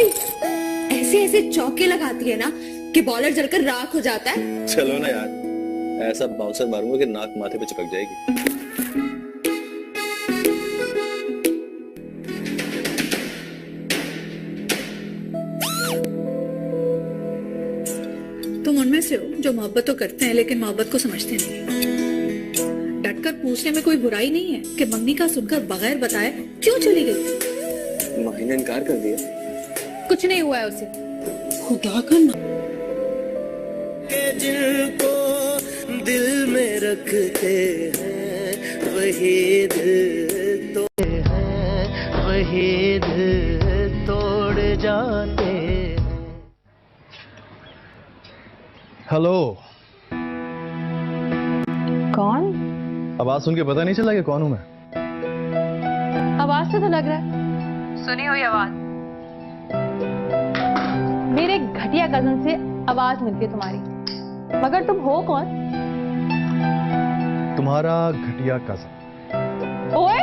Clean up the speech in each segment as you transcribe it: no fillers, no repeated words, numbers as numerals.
ऐसे ऐसे चौके लगाती है ना कि बॉलर जलकर राख हो जाता है। चलो ना यार, ऐसा बाउंसर मारूंगा कि नाक माथे पे चिपक जाएगी। तुम उनमें से हो जो मोहब्बत तो करते हैं लेकिन मोहब्बत को समझते नहीं। डटकर पूछने में कोई बुराई नहीं है कि मंगनी का सुनकर बगैर बताए क्यों चली गई। माही ने इनकार कर दिया। कुछ नहीं हुआ है उसे। खुदा का नाम जिनको दिल में रखते हैं वही दिल तोड़ जाते हैं। हेलो। कौन? आवाज सुन के पता नहीं चला कि कौन हूं मैं? आवाज से तो लग रहा है सुनी हुई आवाज। मेरे घटिया कजन से आवाज मिलती है तुम्हारी, मगर तुम हो कौन? तुम्हारा घटिया कज़न। ओए,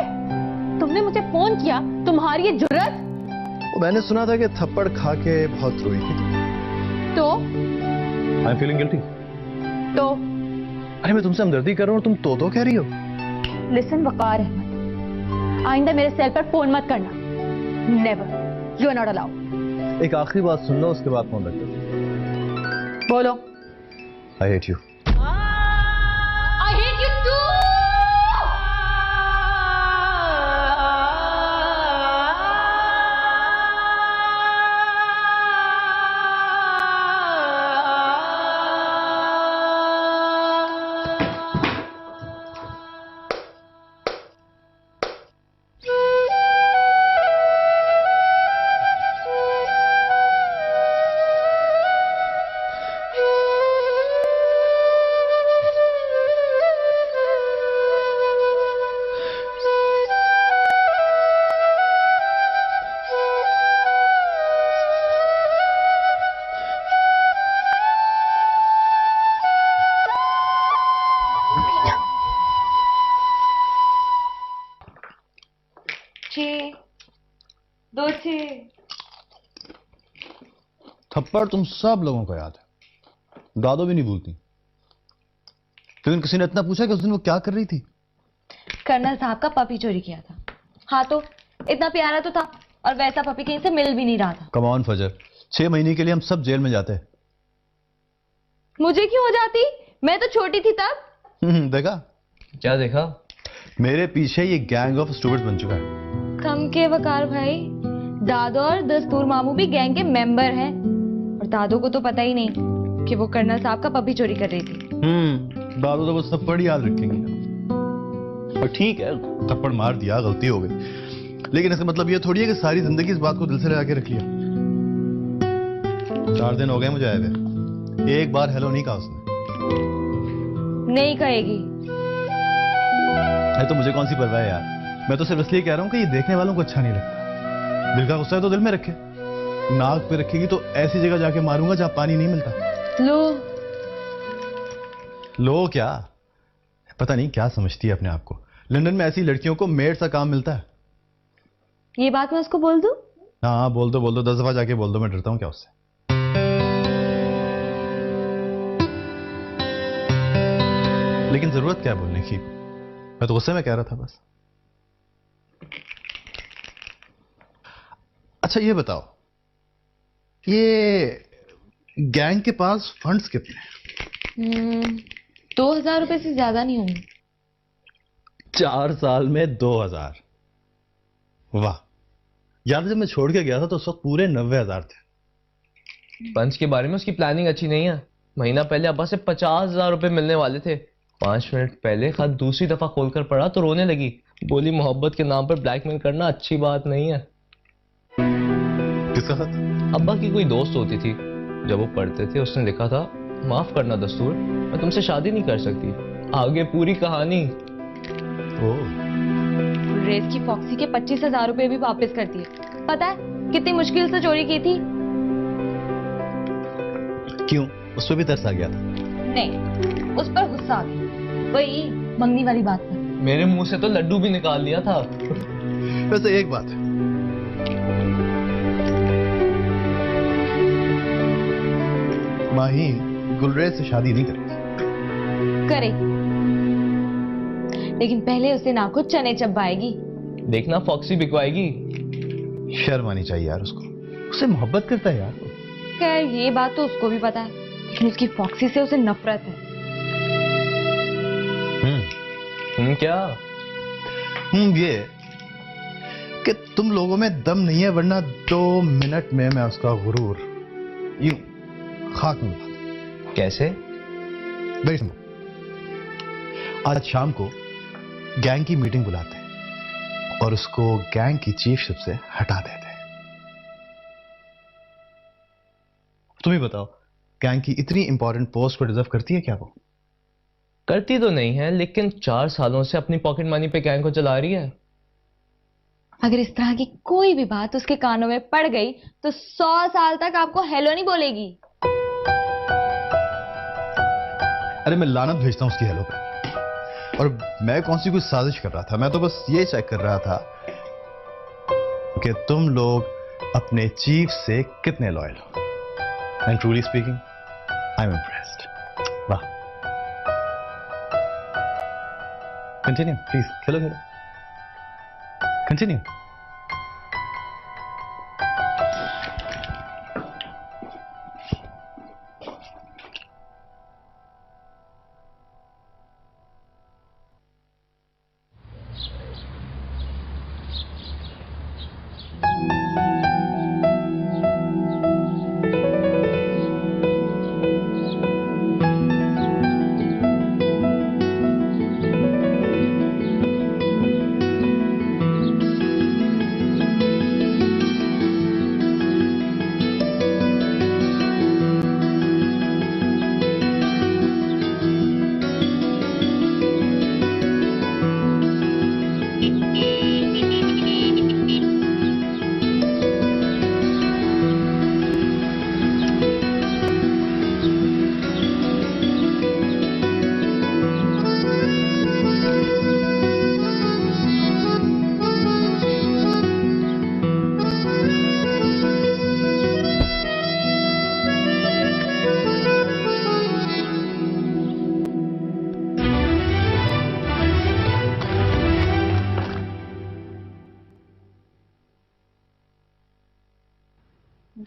तुमने मुझे फोन किया, तुम्हारी ये जुर्रत? मैंने सुना था कि थप्पड़ खा के बहुत रोई थी। तो आई एम फीलिंग गिल्टी। तो अरे मैं तुमसे हमदर्दी कर रहा हूँ, तुम तो कह रही हो। लिसन वकार अहमद, आइंदा मेरे सेल पर फोन मत करना। Never, you are not allowed. एक आखिरी बात सुन लो, उसके बाद फोन रख दो। बोलो। I hate you. I hate you too! थप्पड़ तुम सब लोगों को याद है, दादो भी नहीं भूलती। लेकिन किसी ने इतना पूछा कि उस दिन वो क्या कर रही थी? कर्नल साहब का पपी चोरी किया था। हाँ तो इतना प्यारा तो था, और वैसा पपी कहीं से मिल भी नहीं रहा था। कम ऑन फजर, 6 महीने के लिए हम सब जेल में जाते हैं। मुझे क्यों हो जाती? मैं तो छोटी थी तब। देखा? क्या देखा? मेरे पीछे ये गैंग ऑफ स्टूपिड्स बन चुका है। कम के वकार भाई, दादो और दस्तूर मामू भी गैंग के मेंबर हैं, और दादो को तो पता ही नहीं कि वो कर्नल साहब का पपी चोरी कर रही थी। दादो तो बस थप्पड़ ही याद रखेंगे। और ठीक है, थप्पड़ मार दिया, गलती हो गई, लेकिन इसका मतलब ये थोड़ी है कि सारी जिंदगी इस बात को दिल से लगा के रख लिया। 4 दिन हो गए मुझे आए हुए, एक बार हेलो नहीं कहा उसने। नहीं कहेगी। है तो मुझे कौन सी परवाह है यार, मैं तो सिर्फ इसलिए कह रहा हूँ कि ये देखने वालों को अच्छा नहीं लगता। दिल का गुस्सा है तो दिल में रखे, नाक पे रखेगी तो ऐसी जगह जाके मारूंगा जहां पानी नहीं मिलता। लो क्या, पता नहीं क्या समझती है अपने आप को। लंदन में ऐसी लड़कियों को मेड सा काम मिलता है। ये बात मैं उसको बोल दूं? हाँ बोल दो 10 दफा जाके बोल दो, मैं डरता हूँ क्या उससे। लेकिन जरूरत क्या है बोलने की, मैं तो गुस्से में कह रहा था बस। अच्छा ये बताओ, ये गैंग के पास फंड्स कितने हैं? 2000 रुपए से ज्यादा नहीं होंगे। 4 साल में 2000? वाह यार, जब मैं छोड़ के गया था तो उस वक्त पूरे 90,000 थे। पंच के बारे में उसकी प्लानिंग अच्छी नहीं है। महीना पहले अब्बा से 50,000 रुपए मिलने वाले थे। 5 मिनट पहले खत दूसरी दफा खोलकर पढ़ा तो रोने लगी। बोली मोहब्बत के नाम पर ब्लैकमेल करना अच्छी बात नहीं है। किसका खत? अब्बा की कोई दोस्त होती थी, जब वो पढ़ते थे उसने लिखा था, माफ करना दस्तूर, मैं तुमसे शादी नहीं कर सकती। आगे पूरी कहानी। रेस की फॉक्सी के 25,000 रुपए भी वापस कर दिए। पता है कितनी मुश्किल से चोरी की थी? क्यों, उस पर भी तरस आ गया था? नहीं, उस पर गुस्सा आ गया, वही मंगनी वाली बात पर। मेरे मुंह से तो लड्डू भी निकाल लिया था। वैसे एक बात है, माहीन गुलरेज से शादी नहीं करेगी। करे, लेकिन पहले उसे ना कुछ चने चबाएगी। देखना फॉक्सी बिकवाएगी। शर्म आनी चाहिए यार उसको, उसे मोहब्बत करता है यार। खैर ये बात तो उसको भी पता है, लेकिन उसकी फॉक्सी से उसे नफरत है। क्या? ये कि तुम लोगों में दम नहीं है, वरना 2 मिनट में मैं उसका गुरूर यूं खाक में मिला दूं। कैसे? Very simple. आज शाम को गैंग की मीटिंग बुलाते हैं और उसको गैंग की चीफशिप से हटा देते हैं। तुम ही बताओ, गैंग की इतनी इंपॉर्टेंट पोस्ट को डिजर्व करती है क्या वो? करती तो नहीं है, लेकिन 4 सालों से अपनी पॉकेट मनी पे गैंग को चला रही है। अगर इस तरह की कोई भी बात उसके कानों में पड़ गई तो 100 साल तक आपको हेलो नहीं बोलेगी। अरे मैं लानत भेजता हूं उसकी हेलो पे। और मैं कौन सी कुछ साजिश कर रहा था, मैं तो बस ये चेक कर रहा था कि तुम लोग अपने चीफ से कितने लॉयल हो। And truly speaking, I am impressed. वाह। Continue please, Khelo Khelo, continue.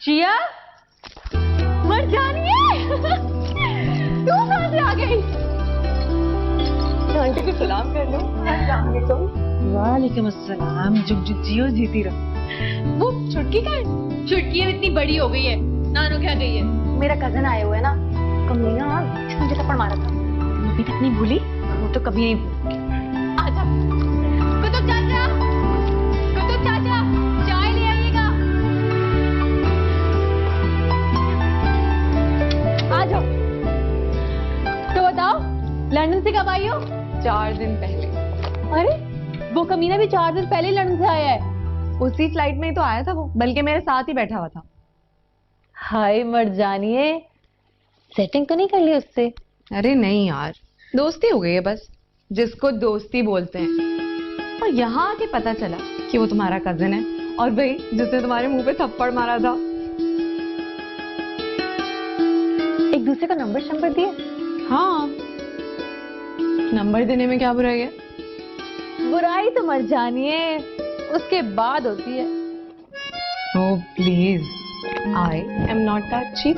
जिया, मर जानी है। तू कहां से आ गई? आंटी को सलाम कर लो। अस्सलाम वालेकुम। वालेकुम अस्सलाम। जुग जुग जियो, जीती रहो। वो छुटकी का है? छुटकी अब इतनी बड़ी हो गई है, नानो क्या गई है? मेरा कजन आए हुए है ना, कमीना इसने मुझे थप्पड़ मारा था। अभी तक नहीं भूली, वो तो कभी नहीं भूली। आजा कुतुब चाचा, कुतुब चाचा चाय ले आइएगा। आ जाओ। तो बताओ, लंदन से कब आई हो? 4 दिन पहले। अरे वो कमीना भी 4 दिन पहले लंदन से आया है। उसी फ्लाइट में ही तो आया था वो, बल्कि मेरे साथ ही बैठा हुआ था। हाय मर जानिए, सेटिंग तो नहीं कर ली उससे? अरे नहीं यार, दोस्ती हो गई है बस, जिसको दोस्ती बोलते हैं। और यहाँ आके पता चला कि वो तुम्हारा कजिन है, और भाई जिसने तुम्हारे मुंह पे थप्पड़ मारा था। एक दूसरे का नंबर दिए? हाँ, नंबर देने में क्या बुराई है? बुराई तो मर जानिए उसके बाद होती है। Oh please, I am not that cheap.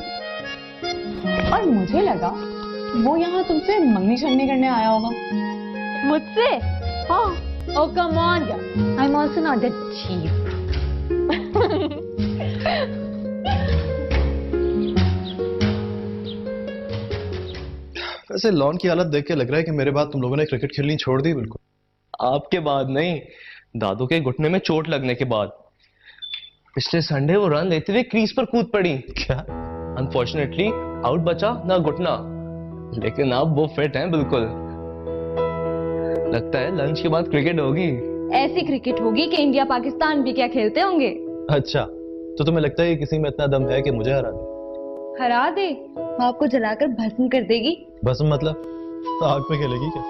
और मुझे लगा वो यहाँ तुमसे मंगनी शंगनी करने आया होगा। मुझसे? हाँ। ओ कम ऑन यार, I am also not that cheap. वैसे लॉन की हालत देख के लग रहा है कि मेरे बाद तुम लोगों ने क्रिकेट खेलनी छोड़ दी। बिल्कुल आपके बाद नहीं, दादू के घुटने में चोट लगने के बाद। पिछले संडे वो रन लेते हुए क्रीज पर कूद पड़ी। क्या? अनफॉर्चुनेटली आउट बचा ना घुटना, लेकिन अब वो फिट हैं बिल्कुल। लगता है लंच के बाद क्रिकेट होगी। ऐसी क्रिकेट होगी कि इंडिया पाकिस्तान भी क्या खेलते होंगे। अच्छा, तो तुम्हें लगता है कि किसी में इतना दम है कि मुझे हरा दे? हरा दे? वो आपको जलाकर भस्म कर देगी। भस्म मतलब? तो आग पे खेलेगी क्या?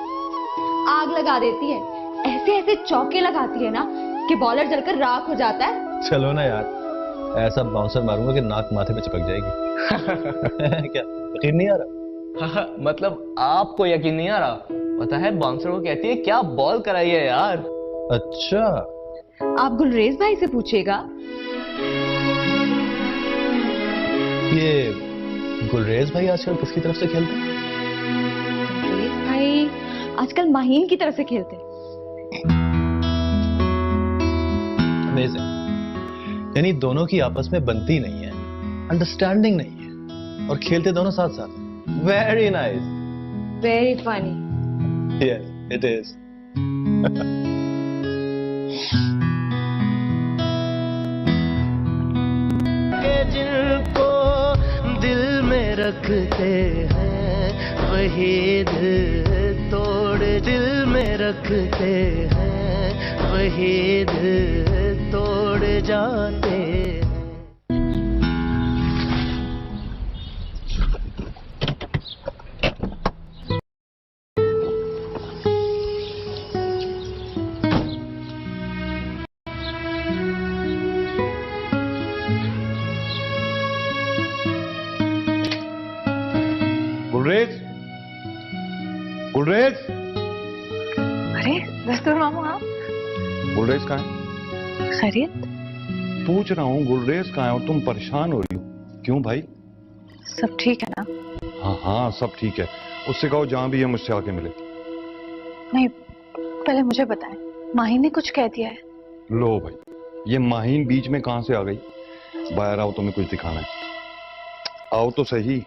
आग लगा देती है, ऐसे ऐसे चौके लगाती है ना कि बॉलर जलकर राख हो जाता है। चलो ना यार, ऐसा बाउंसर मारूंगा कि नाक माथे पे चिपक जाएगी। क्या यकीन नहीं आ रहा? मतलब आपको यकीन नहीं आ रहा? पता है बाउंसर को कहती है क्या बॉल कराई है यार। अच्छा, आप गुलरेज भाई से पूछिएगा। ये गुलरेज भाई आजकल किसकी तरफ से खेलते हैं? गुलरेज भाई आजकल माहीन की तरफ से खेलते हैं। अमेजिंग। यानी दोनों की आपस में बनती नहीं है, अंडरस्टैंडिंग नहीं है, और खेलते दोनों साथ साथ। Very nice, very funny. Yes it is. जिनको दिल में रखते हैं वही दिल तोड़, दिल में रखते हैं वही दिल तोड़ जाते हैं। गुलरेज, गुलरेज, अरे दस्तूर मामू आप गुलरेज कहाँ है? खैरियत? पूछ रहा हूँ गुलरेज कहाँ है और तुम परेशान हो रही हो क्यों भाई? सब ठीक है ना? हाँ हाँ सब ठीक है। उससे कहो जहाँ भी है मुझसे आके मिले। नहीं, पहले मुझे बताएं, माही ने कुछ कह दिया है? लो भाई, ये माहीन बीच में कहाँ से आ गई? बाहर आओ, तुम्हें कुछ दिखाना है। आओ तो सही।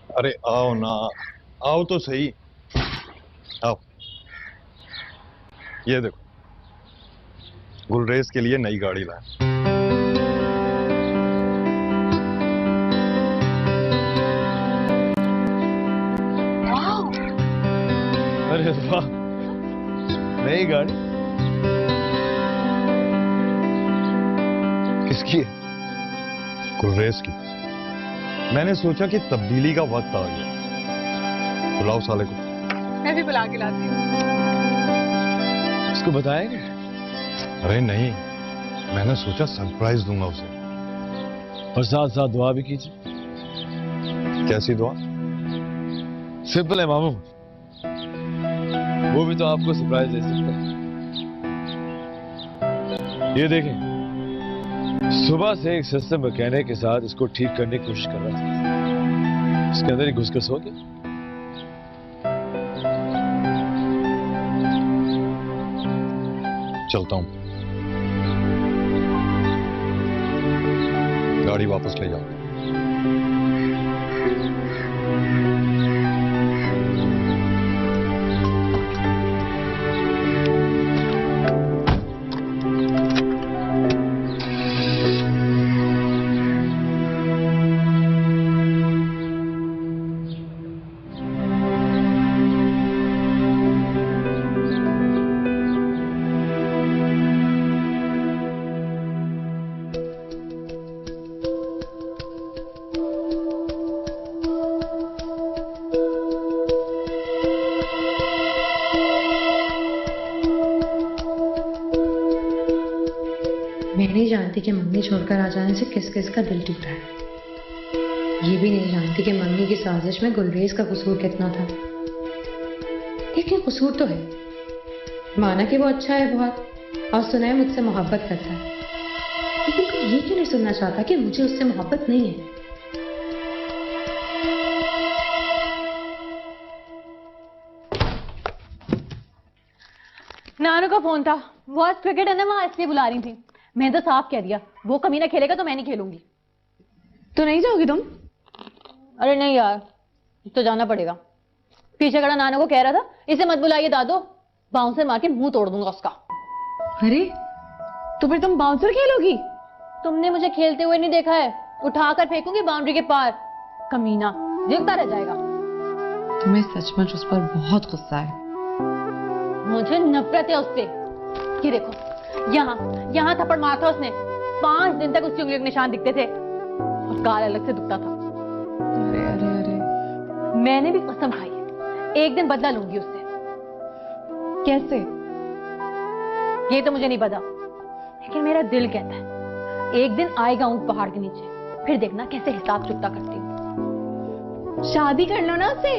अरे आओ ना, आओ तो सही, आओ। ये देखो, गुलरेज के लिए नई गाड़ी लाया। अरे वाह, नई गाड़ी किसकी है? गुलरेज की। मैंने सोचा कि तब्दीली का वक्त आ गया। बुलाओ साले को। मैं भी बुला के लाती हूँ। इसको बताएंगे? अरे नहीं, मैंने सोचा सरप्राइज दूंगा उसे। और साथ साथ दुआ भी कीजिए। कैसी दुआ? सिंपल है मामू, वो भी तो आपको सरप्राइज दे सकता है। ये देखें, सुबह से एक सस्ते मैकेनिक के साथ इसको ठीक करने की कोशिश कर रहा था, इसके अंदर ही घुसकर सो गया। चलता हूं, गाड़ी वापस ले जाओ। मैं नहीं जानती कि मम्मी छोड़कर आ जाने से किस किस का दिल टूटा है। ये भी नहीं जानती कि मम्मी की साजिश में गुलरेज का कसूर कितना था। लेकिन कसूर तो है। माना कि वो अच्छा है बहुत और सुना है मुझसे मोहब्बत करता है, लेकिन कोई ये क्यों नहीं सुनना चाहता कि मुझे उससे मोहब्बत नहीं है। नानू का फोन था, वो आज क्रिकेट है ना, वहां इसलिए बुला रही थी। मैंने तो साफ कह दिया, वो कमीना खेलेगा तो मैं नहीं खेलूंगी। तो नहीं जाओगी तुम? अरे नहीं यार, तो जाना पड़ेगा। पीछे खड़ा नानू को कह रहा था इसे मत बुलाइए दादो, बाउंसर मार के मुंह तोड़ दूंगा उसका। अरे तो फिर तुम बाउंसर खेलोगी? तुमने मुझे खेलते हुए नहीं देखा है, उठाकर फेंकूंगी बाउंड्री के पार। कमीना देखता रह जाएगा। तुम्हें सचमुच उस पर बहुत गुस्सा है। मुझे नफरत है उससे। ये देखो, यहाँ यहाँ थप्पड़ मारा था उसने। 5 दिन तक उसकी उंगली के निशान दिखते थे और गाल अलग से दुखता था। अरे अरे अरे, मैंने भी कसम खाई है, एक दिन बदला लूंगी उससे। कैसे? ये तो मुझे नहीं पता, लेकिन मेरा दिल कहता है एक दिन आएगा ऊंट पहाड़ के नीचे, फिर देखना कैसे हिसाब चुकता करती हूँ। शादी कर लो ना उससे।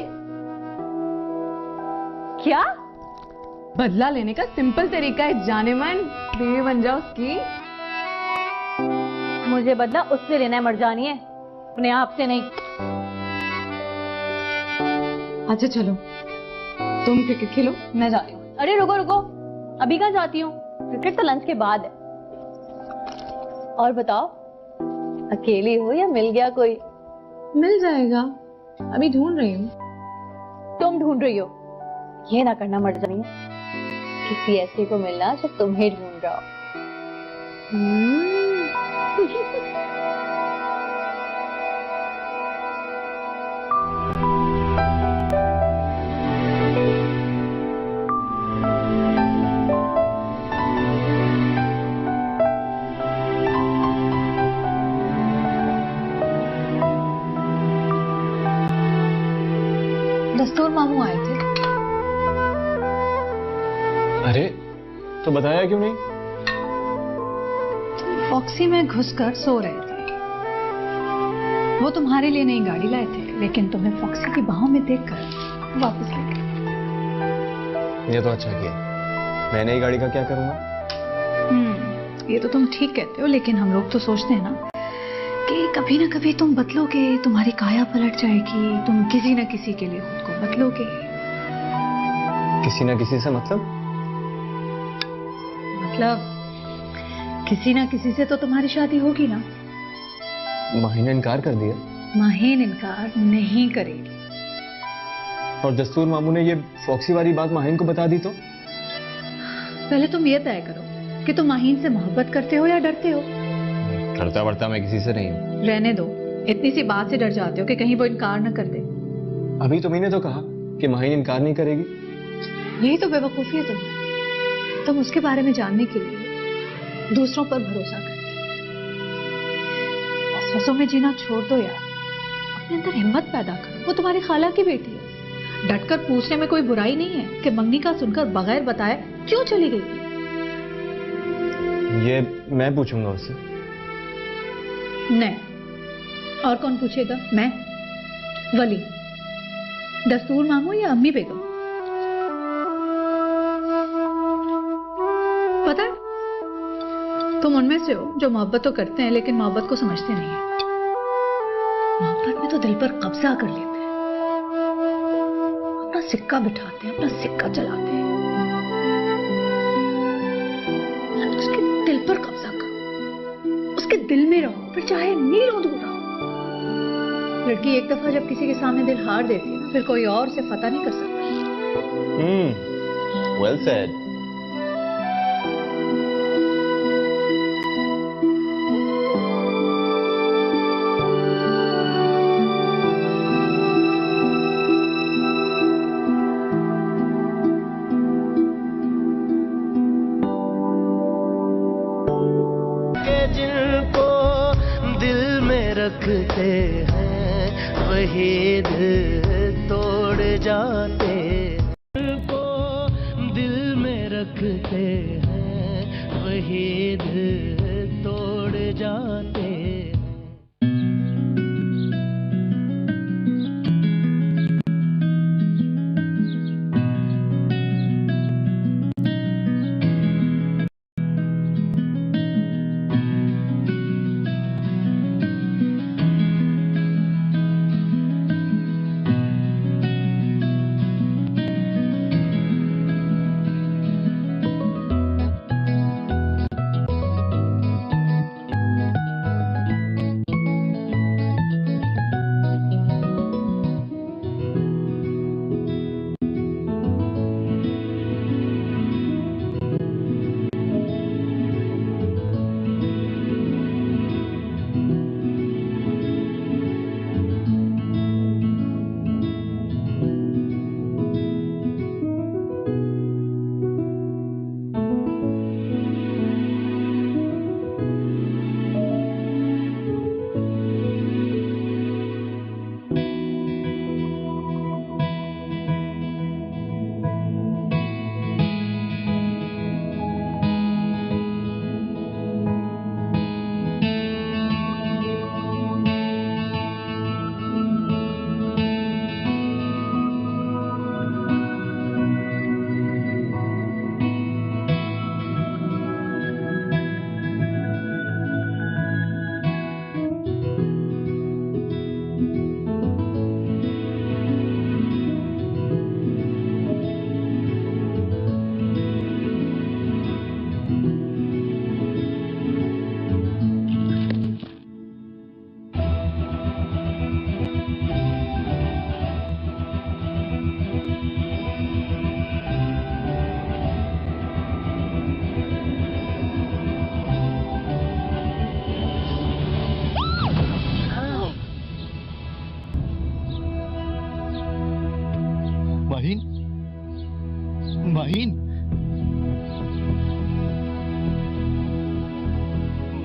क्या? बदला लेने का सिंपल तरीका है, जाने मन बीवी बन जाओ उसकी। मुझे बदला उससे लेना है मर्जानी है, अपने आप से नहीं। अच्छा चलो, तुम क्रिकेट खेलो, मैं जा रही हूँ। अरे रुको रुको, अभी कहाँ जाती हूँ? क्रिकेट तो लंच के बाद है। और बताओ, अकेली हो या मिल गया कोई? मिल जाएगा, अभी ढूंढ रही हूँ। तुम ढूंढ रही हो? ये ना करना मर्जानी, किसी ऐसे को मिलना जो तुम्हें ढूंढ रहा हो। दस्तूर मामू आए थे। अरे तो बताया क्यों नहीं? फॉक्सी में घुसकर सो रहे थे। वो तुम्हारे लिए नई गाड़ी लाए थे, लेकिन तुम्हें फॉक्सी की बाहों में देखकर वापस ले गए। ये तो अच्छा किया। मैं नई गाड़ी का क्या करूंगा? ये तो तुम ठीक कहते हो, लेकिन हम लोग तो सोचते हैं ना कि कभी ना कभी तुम बदलोगे, तुम्हारी काया पलट जाएगी, तुम किसी न किसी के लिए खुद को बदलोगे। किसी ना किसी से मतलब किसी ना किसी से तो तुम्हारी शादी होगी ना। माही ने इनकार कर दिया। माहीन इनकार नहीं करेगी। और दस्तूर मामू ने ये फॉक्सी वाली बात माहीन को बता दी तो? पहले तुम ये तय करो कि तुम माहीन से मोहब्बत करते हो या डरते हो। डरता वरता मैं किसी से नहीं हूँ। रहने दो, इतनी सी बात से डर जाते हो कि कहीं वो इनकार न कर दे। अभी तो मैंने तो कहा कि माहीन इनकार नहीं करेगी। यही तो बेवकूफी है तुम उसके बारे में जानने के लिए दूसरों पर भरोसा करते हो। वसवसों में जीना छोड़ दो यार, अपने अंदर हिम्मत पैदा करो। वो तुम्हारी खाला की बेटी है। डटकर पूछने में कोई बुराई नहीं है कि मंगनी का सुनकर बगैर बताए क्यों चली गई थी। ये मैं पूछूंगा उससे। नहीं, और कौन पूछेगा? मैं, वली, दस्तूर मामू या अम्मी बेगम? पता है, तुम उनमें से हो जो मोहब्बत तो करते हैं लेकिन मोहब्बत को समझते नहीं है। मोहब्बत में तो दिल पर कब्जा कर लेते हैं, अपना सिक्का बिठाते हैं, अपना सिक्का चलाते हैं। उसके दिल पर कब्जा करो, उसके दिल में रहो, फिर चाहे मीलों दूर रहो। लड़की एक दफा जब किसी के सामने दिल हार देती है ना, फिर कोई और से फतह नहीं कर सकता। Well said. रखते हैं वही दिल तोड़ जाते, को दिल में रखते हैं वही दिल तोड़ जाते।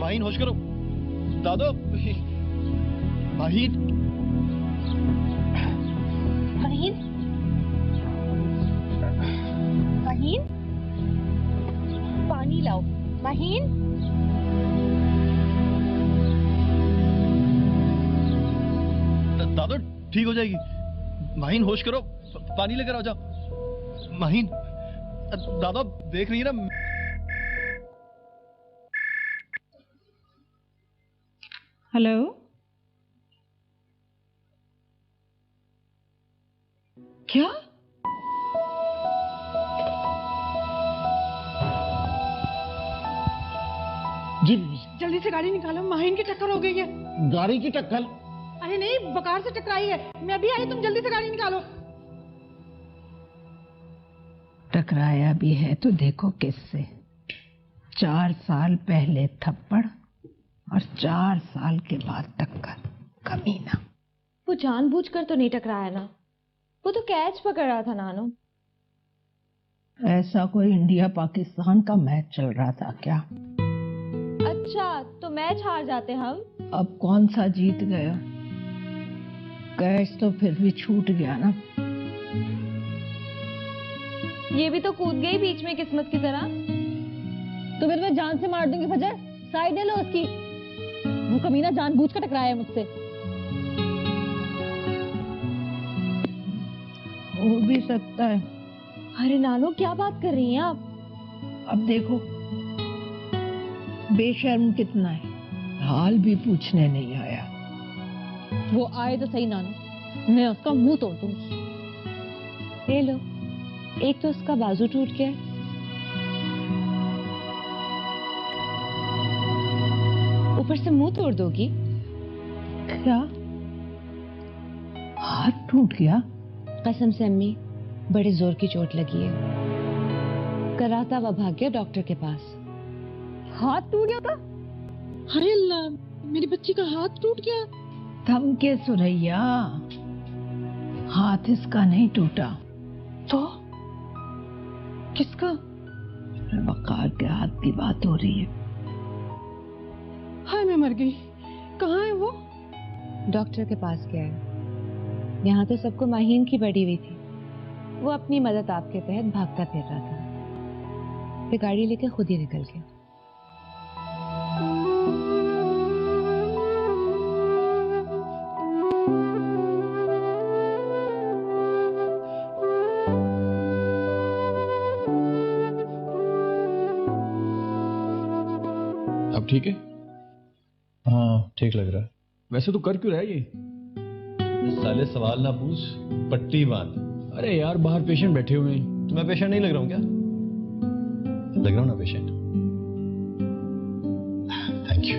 माहीन होश करो। दादो, माहीन। महीन, महीन, पानी लाओ। महीन, दादो ठीक हो जाएगी। माहीन होश करो, पानी लेकर आ जाओ। माहीन, दादा देख रही है ना। हेलो, क्या? जी जल्दी से गाड़ी निकालो, माहिन की टक्कर हो गई है। गाड़ी की टक्कर? अरे नहीं, बकार से टकराई है। मैं भी आई, तुम जल्दी से गाड़ी निकालो। टकराया भी है तो देखो किससे। 4 साल पहले थप्पड़ और 4 साल के बाद टक्कर। कमीना। वो जानबूझकर तो नहीं टकराया ना, वो तो कैच पकड़ रहा था नानो। ऐसा कोई इंडिया पाकिस्तान का मैच चल रहा था क्या? अच्छा, तो मैच हार जाते हम। अब कौन सा जीत गया? कैच तो फिर भी छूट गया ना। ये भी तो कूद गई बीच में किस्मत की तरह। तो फिर मैं जान से मार दूंगी फजर, साइड ले लो उसकी। वो कमीना जानबूझ कर टकराया है मुझसे। हो भी सकता है। अरे नानो, क्या बात कर रही हैं आप? अब देखो बेशर्म कितना है, हाल भी पूछने नहीं आया। वो आए तो सही नानो, मैं उसका मुंह तोड़ दूंगी। ले लो, एक तो उसका बाजू टूट गया, ऊपर से मुंह तोड़ दोगी। क्या? हाथ टूट गया? कसम से अम्मी, बड़े जोर की चोट लगी है। कराता हुआ भाग गया डॉक्टर के पास। हाथ टूट गया था? अरे अल्लाह, मेरी बच्ची का हाथ टूट गया। थम के सुरैया, हाथ इसका नहीं टूटा। तो किसका? वकार के हाथ की बात हो रही है। हाय, मैं मर गई। कहाँ है वो? डॉक्टर के पास गया है। यहाँ तो सबको माहीन की पड़ी हुई थी। वो अपनी मदद आपके तहत भागता फिर रहा था, फिर गाड़ी लेके खुद ही निकल गया। अब ठीक है? हाँ, ठीक लग रहा है। वैसे तो कर क्यों रहा है ये? साले सवाल ना पूछ, पट्टी बांध। अरे यार, बाहर पेशेंट बैठे हुए हैं। तो मैं पेशेंट नहीं लग रहा हूँ क्या? लग रहा हूँ ना पेशेंट। Thank you.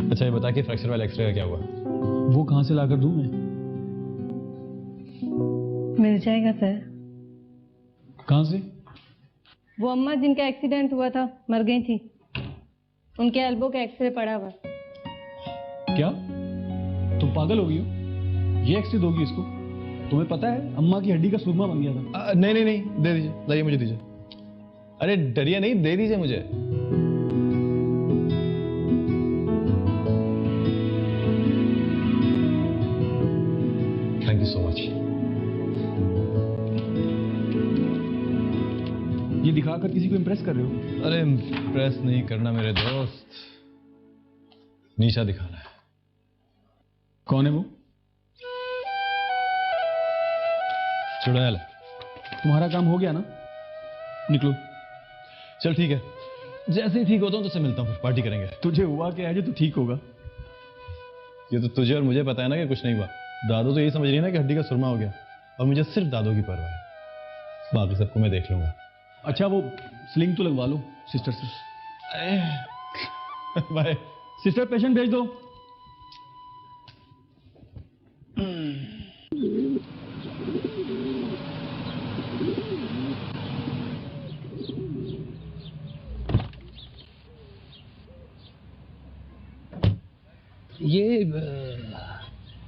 अच्छा, ये बता कि फ्रैक्चर वाला एक्सरे का क्या हुआ? वो कहाँ से लाकर दूं मैं? मिल जाएगा सर। कहाँ से? वो अम्मा जिनका एक्सीडेंट हुआ था, मर गई थी, उनके एल्बो का एक्सरे पड़ा हुआ। क्या तुम पागल हो गई हो? ये एक्सरे दोगी इसको? तुम्हें पता है अम्मा की हड्डी का सुरमा बन गया था। नहीं नहीं नहीं, दे दीजिए, लाइए मुझे दीजिए। अरे डरिए नहीं, दे दीजिए मुझे। Thank you so much. ये दिखाकर किसी को इम्प्रेस कर रहे हो? अरे इम्प्रेस नहीं करना मेरे दोस्त, नीचा दिखाना है। कौन है वो? चुड़ैल। तुम्हारा काम हो गया ना? निकलो। चल ठीक है, जैसे ही ठीक होता हूँ तुझसे मिलता हूँ, फिर पार्टी करेंगे। तुझे हुआ क्या है जो तू ठीक होगा? ये तो तुझे और मुझे पता है ना कि कुछ नहीं हुआ। दादू तो यही समझ रही है ना कि हड्डी का सुरमा हो गया, और मुझे सिर्फ दादू की परवाह है, बाकी सबको मैं देख लूंगा। अच्छा, वो स्लिंग तो लगवा लो सिस्टर से। बाय। सिस्टर, पेशेंट भेज दो।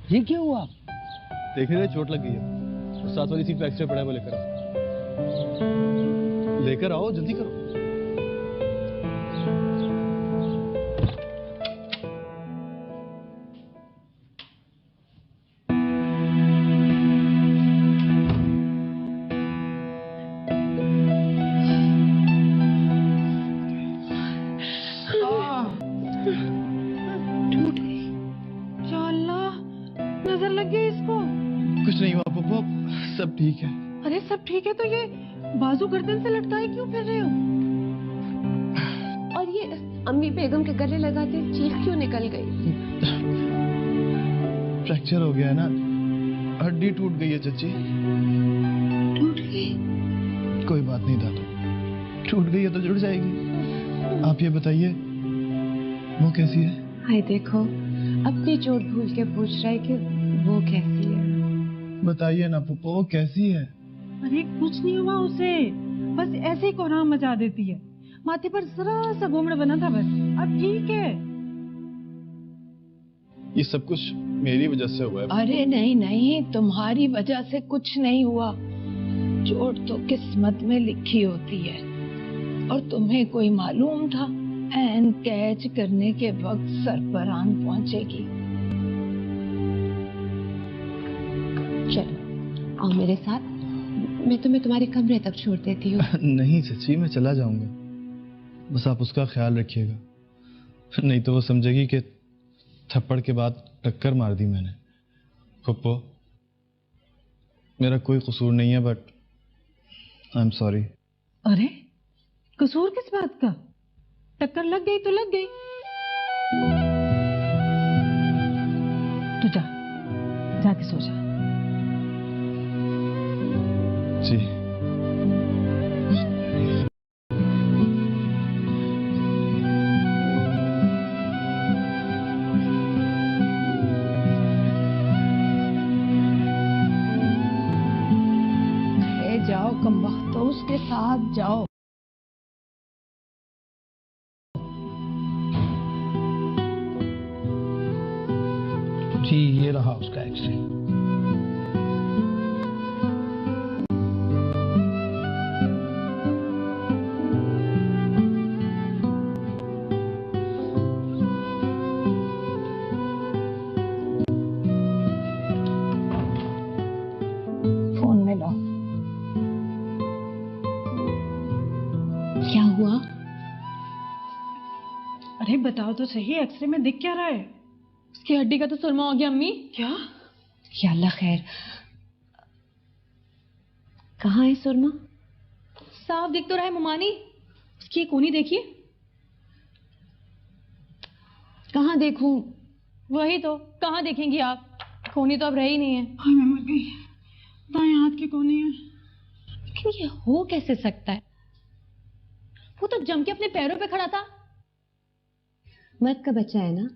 ये क्या हुआ? देख रहे, चोट लग गई है, और साथ वाली सीट पे एक्सरे पड़ा है, वो लेकर आओ, जल्दी करो। टूट गई। या अल्लाह, नजर लग गई इसको। कुछ नहीं हुआ पप्पो, सब ठीक है। अरे सब ठीक है तो ये बाजू गर्दन से लटकाए क्यों फिर रहे हो? और ये अम्मी बेगम के गले लगाते चीख क्यों निकल गई? फ्रैक्चर हो गया है ना, हड्डी टूट गई है चाची। टूट गई? कोई बात नहीं दादू, टूट गई है तो जुड़ जाएगी। आप ये बताइए वो कैसी है? हाय देखो, अपनी चोट भूल के पूछ रहा है कि वो कैसी है। बताइए ना पप्पो, वो कैसी है? अरे कुछ नहीं हुआ उसे, बस ऐसे ही कोहराम मचा देती है। माथे पर जरा सा घुमड़ बना था बस, अब ठीक है। ये सब कुछ मेरी वजह से हुआ है। अरे नहीं नहीं, तुम्हारी वजह से कुछ नहीं हुआ। चोट तो किस्मत में लिखी होती है, और तुम्हें कोई मालूम था एन कैच करने के वक्त सर पर आन पहुंचेगी। चलो आओ मेरे साथ, मैं तुम्हें तुम्हारे कमरे तक छोड़ देती हूँ। नहीं चाची, मैं चला जाऊंगा, बस आप उसका ख्याल रखिएगा, नहीं तो वो समझेगी कि थप्पड़ के बाद टक्कर मार दी मैंने। पप्पो, मेरा कोई कसूर नहीं है, बट आई एम सॉरी। अरे कसूर किस बात का? टक्कर लग गई तो लग गई। तू जा, जाके सो जा। जी। जाओ कमबख्त, तो उसके साथ जाओ। जी ये रहा उसका एक्सरे। फोन में लो। क्या हुआ? अरे बताओ तो सही, एक्सरे में दिख क्या रहा है? उसकी हड्डी का तो सुरमा हो गया अम्मी। क्या? या अल्लाह खैर। कहाँ है सुरमा? साफ दिख तो रहा है मुमानी। उसकी ये कोनी देखिए। कहाँ देखूं? वही तो, कहाँ देखेंगी आप? कोनी तो अब रही नहीं है। हाय मैं मर गई, दाएं हाथ की कोनी है। लेकिन ये हो कैसे सकता है? वो तो जम के अपने पैरों पे खड़ा था। मर्द का बच्चा है ना,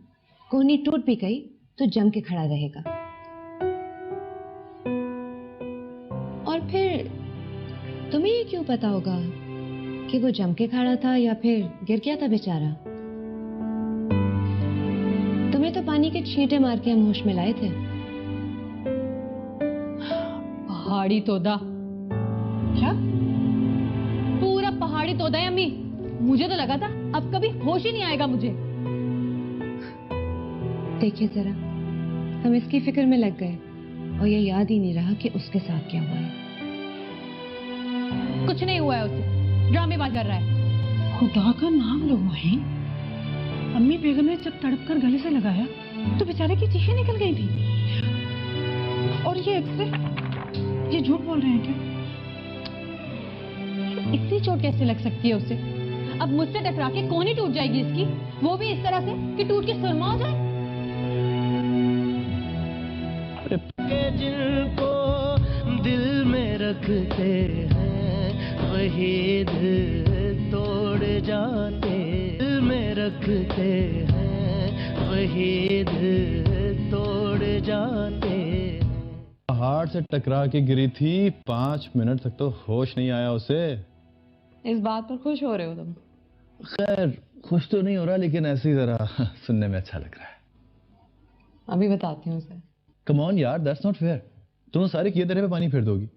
कोहनी टूट भी गई तो जम के खड़ा रहेगा। और फिर तुम्हें ये क्यों पता होगा कि वो जम के खड़ा था या फिर गिर गया था बेचारा? तुम्हें तो पानी के छींटे मार के हम होश में लाए थे। पहाड़ी तोदा। क्या? पूरा पहाड़ी तोदा है अम्मी। मुझे तो लगा था अब कभी होश ही नहीं आएगा मुझे। देखिए जरा, हम इसकी फिक्र में लग गए और ये याद ही नहीं रहा कि उसके साथ क्या हुआ है। कुछ नहीं हुआ है उसे, ड्रामेबाज कर रहा है। खुदा का नाम लो माही, अम्मी बेगम ने जब तड़प कर गले से लगाया तो बेचारे की चीखें निकल गई थी। और ये एक्सरे, ये झूठ बोल रहे हैं क्या? इतनी चोट कैसे लग सकती है उसे? अब मुझसे टकरा के कोहनी टूट जाएगी इसकी, वो भी इस तरह से कि टूट के सुरमा हो जाए। के जिनको दिल में रखते हैं वही दिल तोड़ जाते, दिल में रखते हैं वही दिल तोड़ जाते। पहाड़ से टकरा के गिरी थी, 5 मिनट तक तो होश नहीं आया उसे। इस बात पर खुश हो रहे हो तुम? खैर खुश तो नहीं हो रहा, लेकिन ऐसे ही जरा सुनने में अच्छा लग रहा है। अभी बताती हूँ उसे। कम ऑन यार, दैट्स नॉट फेयर। तुम सारे किए तेरे पे पानी फेर दोगी।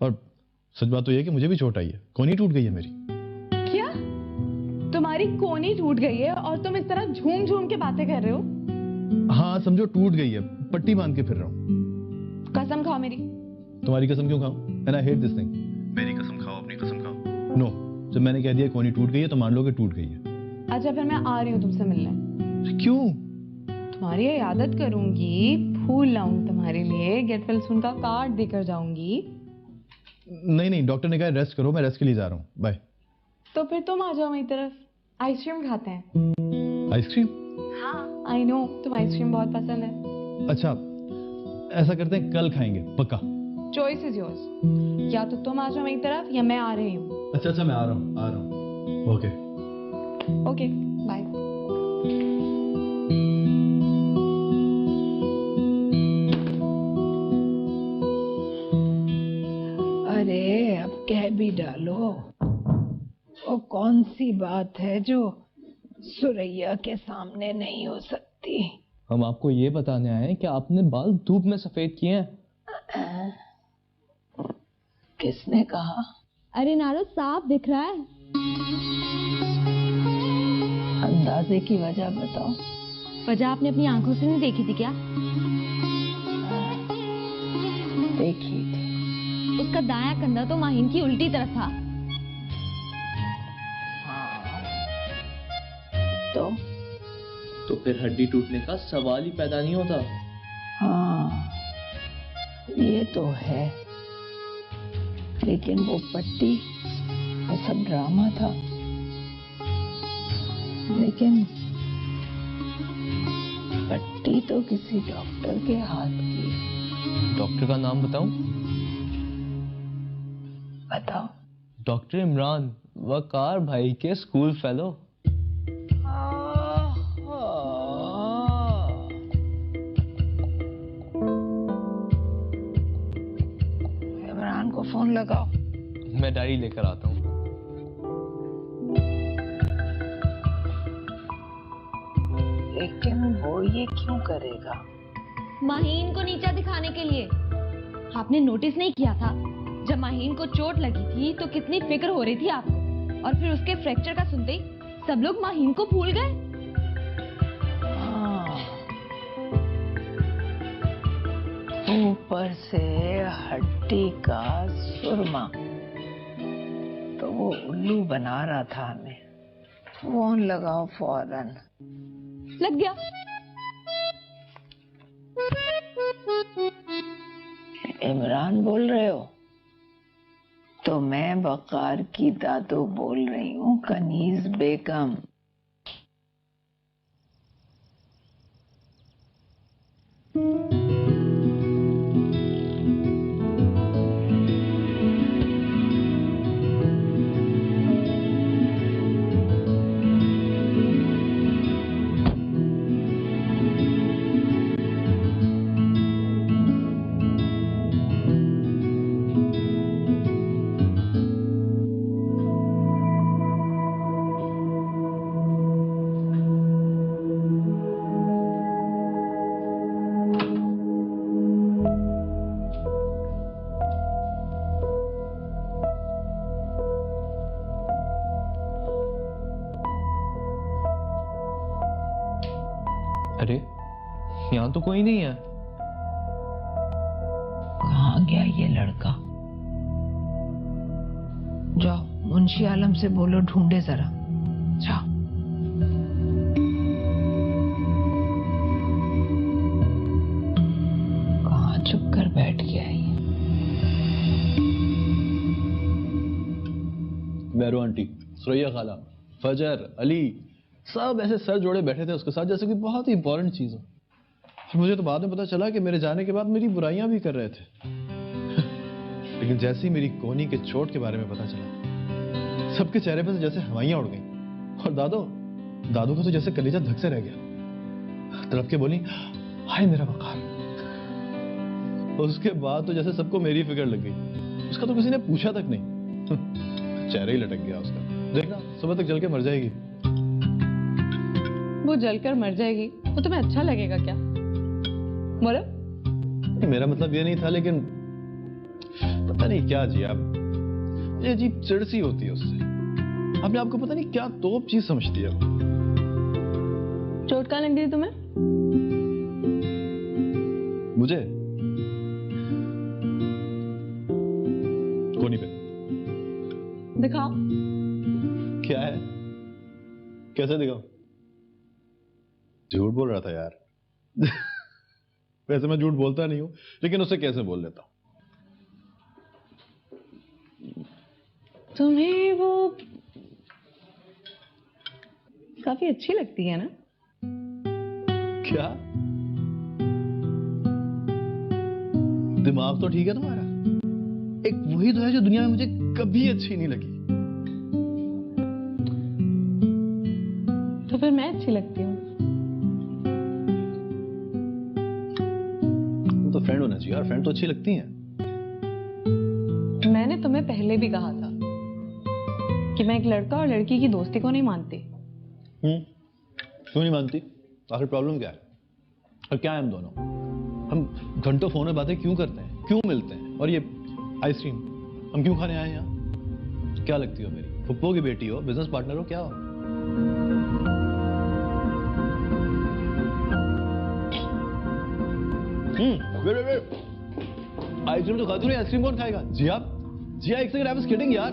और सच बात तो ये है कि मुझे भी चोट आई है, कोहनी टूट गई है मेरी। क्या? तुम्हारी कोहनी टूट गई है और तुम इस तरह झूम झूम के बातें कर रहे हो? हाँ समझो टूट गई है, पट्टी बांध के फिर रहा हूँ। कसम खाओ मेरी। तुम्हारी कसम क्यों खाऊं? And I hate this thing. मेरी कसम खाओ, अपनी कसम खाओ। नो, जब मैंने कह दिया कोहनी टूट गई है तो मान लो कि टूट गई है। अच्छा फिर मैं आ रही हूँ तुमसे मिलने। क्यों? तुम्हारी ये आदत करूंगी, फूल लाऊं तुम्हारे लिए, गेट वेल सून का कार्ड देकर जाऊंगी। नहीं नहीं, डॉक्टर ने कहा रेस्ट करो, मैं रेस्ट के लिए जा रहा हूँ, बाय। तो फिर तुम आ जाओ मेरी तरफ, आइसक्रीम खाते हैं। आइसक्रीम? हाँ आई नो, तुम आइसक्रीम बहुत पसंद है। अच्छा ऐसा करते हैं, कल खाएंगे पक्का। चॉइस इज योर्स, या तो तुम आ जाओ मेरी तरफ या मैं आ रही हूँ। अच्छा मैं आ रहा हूँ। Okay okay bye. अरे अब कह भी डालो, वो कौन सी बात है जो सुरैया के सामने नहीं हो सकती। हम आपको ये बताने आए हैं कि आपने बाल धूप में सफेद किए हैं। किसने कहा? अरे नारो साफ दिख रहा है। अंदाजे की वजह बताओ। वजह आपने अपनी आंखों से नहीं देखी थी क्या? देखी। उसका दायां कंधा तो माहिन की उल्टी तरफ था। तो फिर हड्डी टूटने का सवाल ही पैदा नहीं होता। हाँ ये तो है, लेकिन वो पट्टी, वो सब ड्रामा था। लेकिन पट्टी तो किसी डॉक्टर के हाथ की। डॉक्टर का नाम बताऊं? बताओ। डॉक्टर इमरान, वकार भाई के स्कूल फेलो। इमरान को फोन लगाओ। मैं डायरी लेकर आता हूँ। लेकिन वो ये क्यों करेगा? माहीन को नीचा दिखाने के लिए। आपने नोटिस नहीं किया था जब माहीन को चोट लगी थी तो कितनी फिक्र हो रही थी आपको, और फिर उसके फ्रैक्चर का सुनते ही सब लोग माहीन को भूल गए। ऊपर से हड्डी का सुरमा, तो वो उल्लू बना रहा था हमें। फोन लगाओ फौरन। लग गया। इमरान बोल रहे हो? तो मैं वकार की दादू बोल रही हूँ, कनीज बेगम। अरे यहाँ तो कोई नहीं है। कहाँ गया ये लड़का? जाओ मुंशी आलम से बोलो ढूंढे जरा। जाओ। कहाँ चुप कर बैठ गया ये? वैरो आंटी, सुरैया खाला, फजर, अली, सब ऐसे सर जोड़े बैठे थे उसके साथ जैसे कि बहुत ही इंपॉर्टेंट चीज हो। फिर मुझे तो बाद में पता चला कि मेरे जाने के बाद मेरी बुराइयां भी कर रहे थे। लेकिन जैसे ही मेरी कोहनी के चोट के बारे में पता चला, सबके चेहरे पर से जैसे हवाइयां उड़ गईं। और दादू का तो जैसे कलेजा धक से रह गया। तड़प के बोली, हाय मेरा वकार। उसके बाद तो जैसे सबको मेरी फिक्र लग गई। उसका तो किसी ने पूछा तक नहीं। चेहरा ही लटक गया उसका। देखना सुबह तक जल के मर जाएगी। वो जलकर मर जाएगी, वो तुम्हें अच्छा लगेगा क्या? बोलो। मेरा मतलब ये नहीं था, लेकिन पता नहीं क्या जी आप, ये अजीब चिड़ सी होती है उससे। अपने आपको पता नहीं क्या तोप चीज समझती है। चोट कहाँ लग गई तुम्हें? मुझे कोहनी पे। दिखाओ। क्या है? कैसे दिखाऊं? झूठ बोल रहा था यार। वैसे मैं झूठ बोलता नहीं हूं, लेकिन उसे कैसे बोल लेता हूं। तुम्हें वो काफी अच्छी लगती है ना? क्या दिमाग तो ठीक है तुम्हारा? एक वही तो है जो दुनिया में मुझे कभी अच्छी नहीं लगी। तो फिर मैं अच्छी लगती हूँ? तुम तो फ्रेंड होना चाहिए यार, फ्रेंड तो अच्छी लगती हैं। मैंने तुम्हें पहले भी कहा था कि मैं एक लड़का और लड़की की दोस्ती को नहीं मानती। क्यों नहीं मानती? आखिर प्रॉब्लम क्या है? और क्या है हम दोनों? हम घंटों फोन में बातें क्यों करते हैं, क्यों मिलते हैं? और ये आइसक्रीम हम क्यों खाने आए हैं यहाँ? क्या लगती हो मेरी? फुप्पो की बेटी हो, बिजनेस पार्टनर हो, क्या हो? वेट। आइसक्रीम तो खाती नहीं, आइसक्रीम कौन खाएगा? जी आप? जी, एक सेकंड, आई वाज किडिंग यार।